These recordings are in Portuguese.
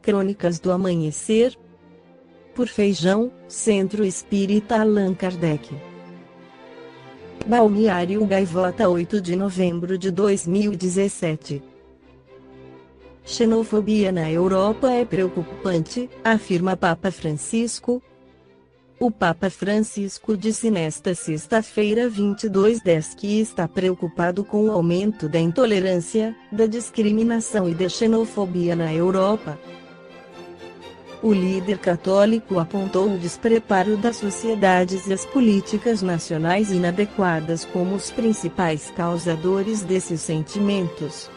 Crônicas do Amanhecer, por Feijão, Centro Espírita Allan Kardec. Balneário Gaivota, 8 de novembro de 2017. Xenofobia na Europa é preocupante, afirma Papa Francisco. O Papa Francisco disse nesta sexta-feira 22/10 que está preocupado com o aumento da intolerância, da discriminação e da xenofobia na Europa. O líder católico apontou o despreparo das sociedades e as políticas nacionais inadequadas como os principais causadores desses sentimentos.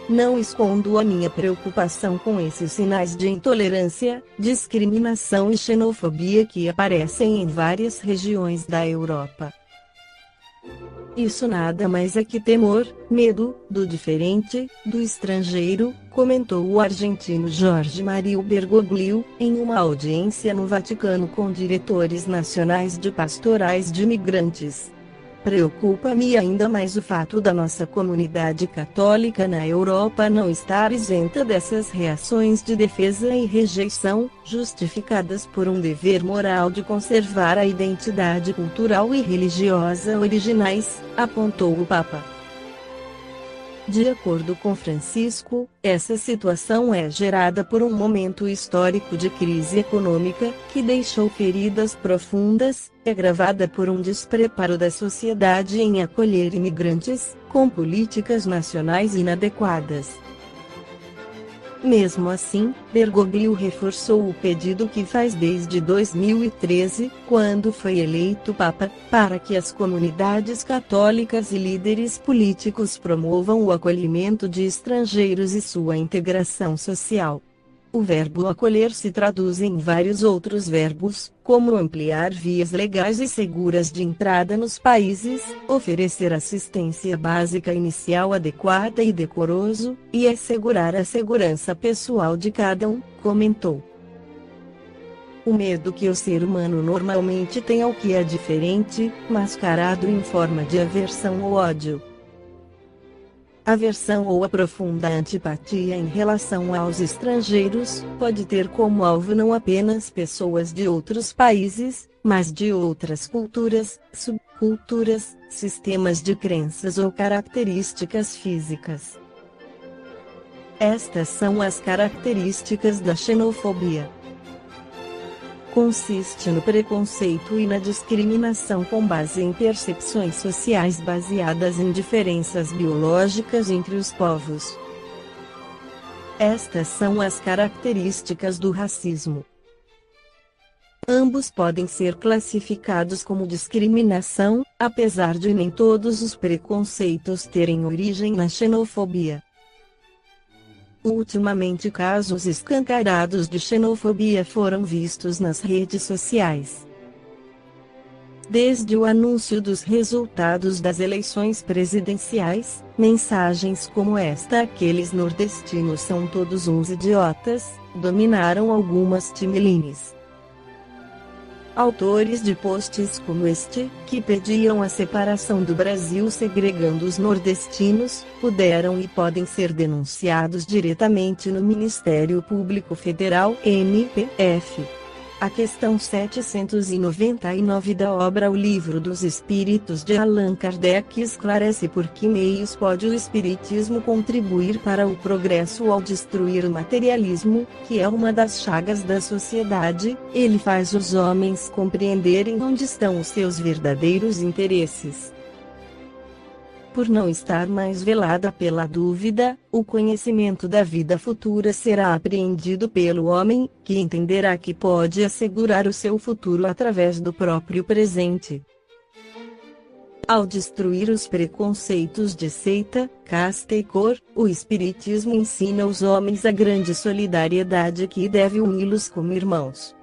Não escondo a minha preocupação com esses sinais de intolerância, discriminação e xenofobia que aparecem em várias regiões da Europa. Isso nada mais é que temor, medo, do diferente, do estrangeiro, comentou o argentino Jorge Mario Bergoglio, em uma audiência no Vaticano com diretores nacionais de pastorais de imigrantes. Preocupa-me ainda mais o fato da nossa comunidade católica na Europa não estar isenta dessas reações de defesa e rejeição, justificadas por um dever moral de conservar a identidade cultural e religiosa originais, apontou o Papa. De acordo com Francisco, essa situação é gerada por um momento histórico de crise econômica, que deixou feridas profundas, agravada por um despreparo da sociedade em acolher imigrantes, com políticas nacionais inadequadas. Mesmo assim, Bergoglio reforçou o pedido que faz desde 2013, quando foi eleito Papa, para que as comunidades católicas e líderes políticos promovam o acolhimento de estrangeiros e sua integração social. O verbo acolher se traduz em vários outros verbos, como ampliar vias legais e seguras de entrada nos países, oferecer assistência básica inicial adequada e decoroso, e assegurar a segurança pessoal de cada um, comentou. O medo que o ser humano normalmente tem ao que é diferente, mascarado em forma de aversão ou ódio. Aversão ou a profunda antipatia em relação aos estrangeiros, pode ter como alvo não apenas pessoas de outros países, mas de outras culturas, subculturas, sistemas de crenças ou características físicas. Estas são as características da xenofobia. Consiste no preconceito e na discriminação com base em percepções sociais baseadas em diferenças biológicas entre os povos. Estas são as características do racismo. Ambos podem ser classificados como discriminação, apesar de nem todos os preconceitos terem origem na xenofobia. Ultimamente, casos escancarados de xenofobia foram vistos nas redes sociais. Desde o anúncio dos resultados das eleições presidenciais, mensagens como esta: "Aqueles nordestinos são todos uns idiotas", dominaram algumas timelines. Autores de posts como este, que pediam a separação do Brasil segregando os nordestinos, puderam e podem ser denunciados diretamente no Ministério Público Federal (MPF). A questão 799 da obra O Livro dos Espíritos de Allan Kardec esclarece por que meios pode o Espiritismo contribuir para o progresso ao destruir o materialismo, que é uma das chagas da sociedade. Ele faz os homens compreenderem onde estão os seus verdadeiros interesses. Por não estar mais velada pela dúvida, o conhecimento da vida futura será apreendido pelo homem, que entenderá que pode assegurar o seu futuro através do próprio presente. Ao destruir os preconceitos de seita, casta e cor, o Espiritismo ensina os homens a grande solidariedade que deve uni-los como irmãos.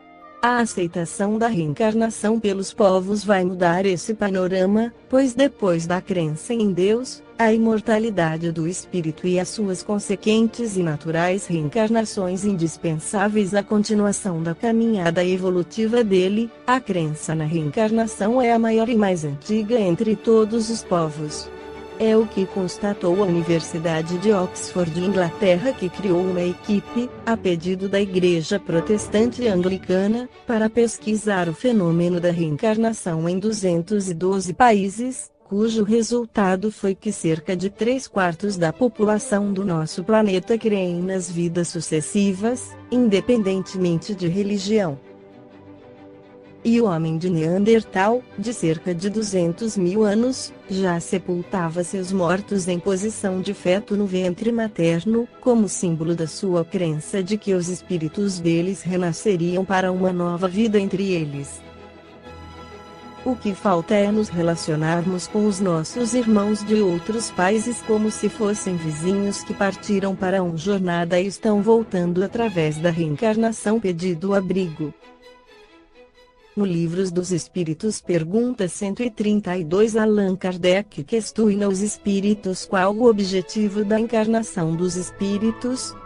A aceitação da reencarnação pelos povos vai mudar esse panorama, pois depois da crença em Deus, a imortalidade do espírito e as suas consequentes e naturais reencarnações indispensáveis à continuação da caminhada evolutiva dele, a crença na reencarnação é a maior e mais antiga entre todos os povos. É o que constatou a Universidade de Oxford, Inglaterra, que criou uma equipe, a pedido da Igreja Protestante Anglicana, para pesquisar o fenômeno da reencarnação em 212 países, cujo resultado foi que cerca de 3/4 da população do nosso planeta creem nas vidas sucessivas, independentemente de religião. E o homem de Neandertal, de cerca de 200 mil anos, já sepultava seus mortos em posição de feto no ventre materno, como símbolo da sua crença de que os espíritos deles renasceriam para uma nova vida entre eles. O que falta é nos relacionarmos com os nossos irmãos de outros países como se fossem vizinhos que partiram para uma jornada e estão voltando através da reencarnação pedindo abrigo. No Livros dos Espíritos, pergunta 132, Allan Kardec questiona os espíritos: qual o objetivo da encarnação dos espíritos?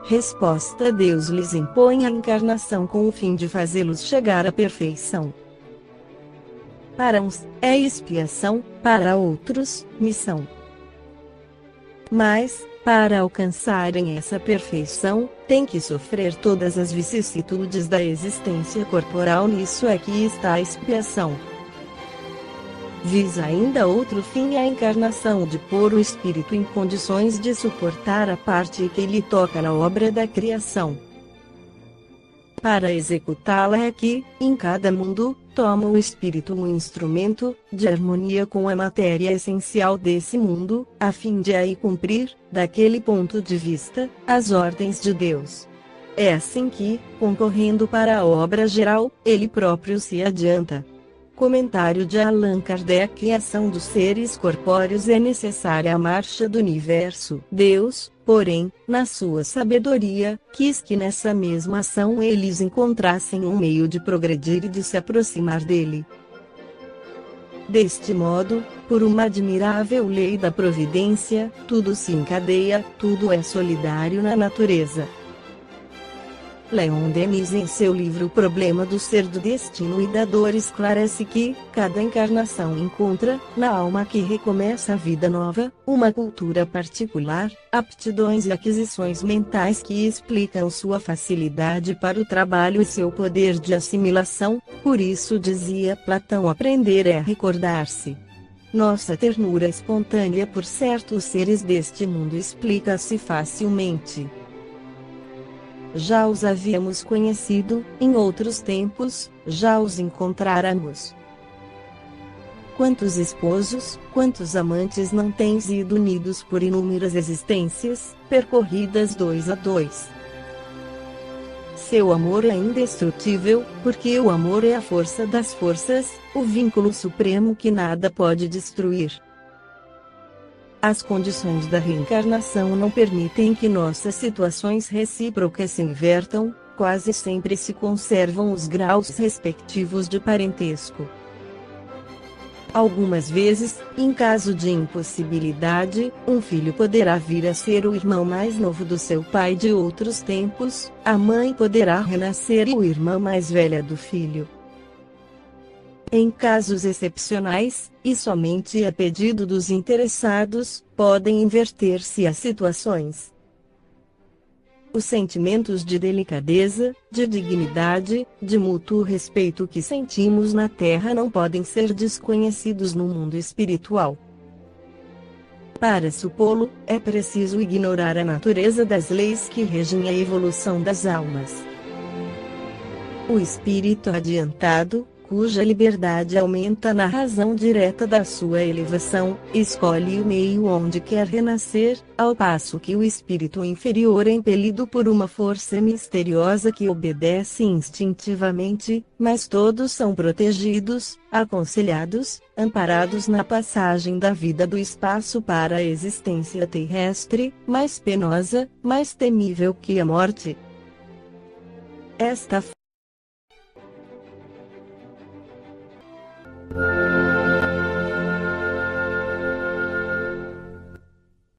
Resposta: Deus lhes impõe a encarnação com o fim de fazê-los chegar à perfeição. Para uns, é expiação, para outros, missão. Mas, para alcançarem essa perfeição, tem que sofrer todas as vicissitudes da existência corporal. Nisso é que está a expiação. Visa ainda outro fim, a encarnação, de pôr o espírito em condições de suportar a parte que lhe toca na obra da criação. Para executá-la é que, em cada mundo, toma o espírito um instrumento, de harmonia com a matéria essencial desse mundo, a fim de aí cumprir, daquele ponto de vista, as ordens de Deus. É assim que, concorrendo para a obra geral, ele próprio se adianta. Comentário de Allan Kardec: a ação dos seres corpóreos é necessária à marcha do universo. Deus, porém, na sua sabedoria, quis que nessa mesma ação eles encontrassem um meio de progredir e de se aproximar dele. Deste modo, por uma admirável lei da providência, tudo se encadeia, tudo é solidário na natureza. Leon Denis, em seu livro O Problema do Ser, do Destino e da Dor, esclarece que, cada encarnação encontra, na alma que recomeça a vida nova, uma cultura particular, aptidões e aquisições mentais que explicam sua facilidade para o trabalho e seu poder de assimilação. Por isso, dizia Platão, aprender é recordar-se. Nossa ternura espontânea por certos seres deste mundo explica-se facilmente. Já os havíamos conhecido, em outros tempos, já os encontráramos. Quantos esposos, quantos amantes não têm sido unidos por inúmeras existências, percorridas 2 a 2? Seu amor é indestrutível, porque o amor é a força das forças, o vínculo supremo que nada pode destruir. As condições da reencarnação não permitem que nossas situações recíprocas se invertam, quase sempre se conservam os graus respectivos de parentesco. Algumas vezes, em caso de impossibilidade, um filho poderá vir a ser o irmão mais novo do seu pai de outros tempos, a mãe poderá renascer o irmã mais velha do filho. Em casos excepcionais, e somente a pedido dos interessados, podem inverter-se as situações. Os sentimentos de delicadeza, de dignidade, de mútuo respeito que sentimos na Terra não podem ser desconhecidos no mundo espiritual. Para supô-lo, é preciso ignorar a natureza das leis que regem a evolução das almas. O espírito adiantado, cuja liberdade aumenta na razão direta da sua elevação, escolhe o meio onde quer renascer, ao passo que o espírito inferior é impelido por uma força misteriosa que obedece instintivamente, mas todos são protegidos, aconselhados, amparados na passagem da vida do espaço para a existência terrestre, mais penosa, mais temível que a morte. Esta